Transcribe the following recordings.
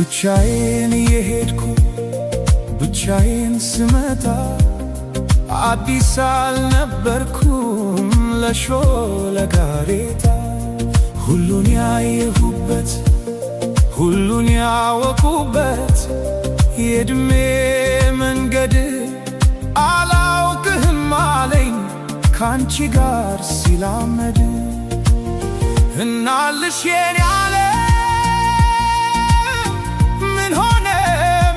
ብቻዬን የሄድኩ ብቻዬን ስመጣ አዲስ አልነበርኩም ለሾለ ጋሬጣ። ሁሉን ያየሁበት ሁሉን ያወቁበት የዕድሜ መንገድ አላውቅህም አለኝ ካንቺ ጋር ሲላመድ። እናልሽ የኔ ዓለም ምን ሆነ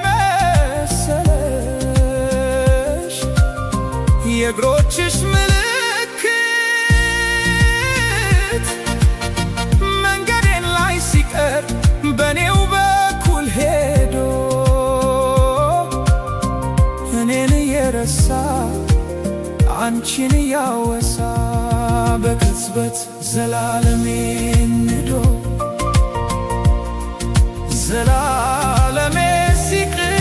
መሰለሽ የእግሮችሽ ምልክት መንገዴን ላይ ሲቀር በኔው በኩል ሄዶ እኔን እየረሳ አንቺን እያወሳ በቅጽበት ዘላለሜን ንዶ ዘላለሜ ሲቅር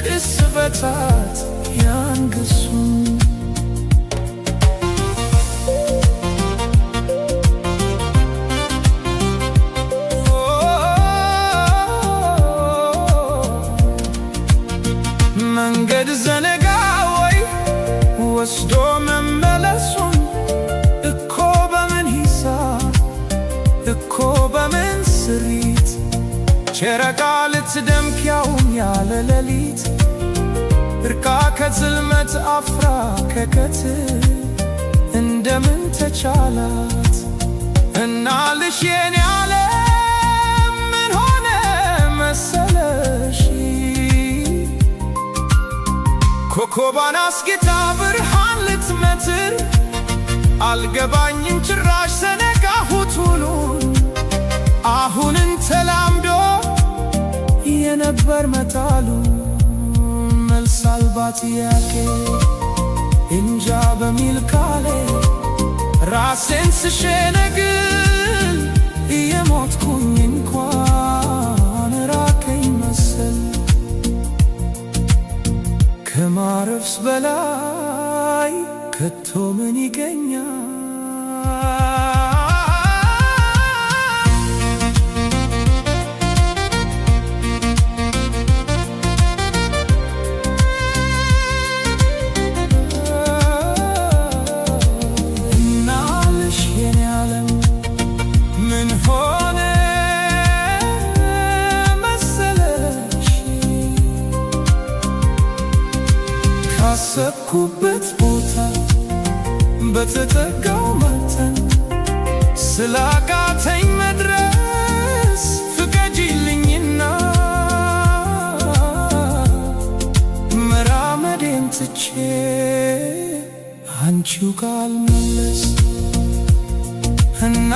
ቅስፈታት ያንግሱን። መንገድ ዘነጋ ወይ ወስዶ መመለሱን እኮ በምን ሂሳብ እኮ በምን ስሪት ጨረቃ ልትደምቅ ያውም ያለ ሌሊት እርቃ ከጽልመት አፍራ ከቀትር እንደምን ተቻላት? እናልሽ የኔ ዓለም ምን ሆነ መሰለሽ ኮከቧን አስጌጣ ብርሃን ልትመትር አልገባኝም ጭራሽ ዘነጋሁት ውሉን። አሁንን ተላምዶ የነበር መጣሉ መልስ አልባ ጥያቄ እንጃ በሚል ካሌ ራሴን ስሸነግል እየሞትኩኝ እንኳን ራቀኝ መሰል ከማረፍስ በላይ ከቶ ምን ይገኛል? እናልሽ የኔ ዓለም ምን ሆነ መሰለሽ ካሰብኩበት ቦታ በተጠጋው መጠን ስላቃተኝ መድረስ ፍቀጂልኝና መራመዴን ትቼ አንቺው ጋር ልመለስ እና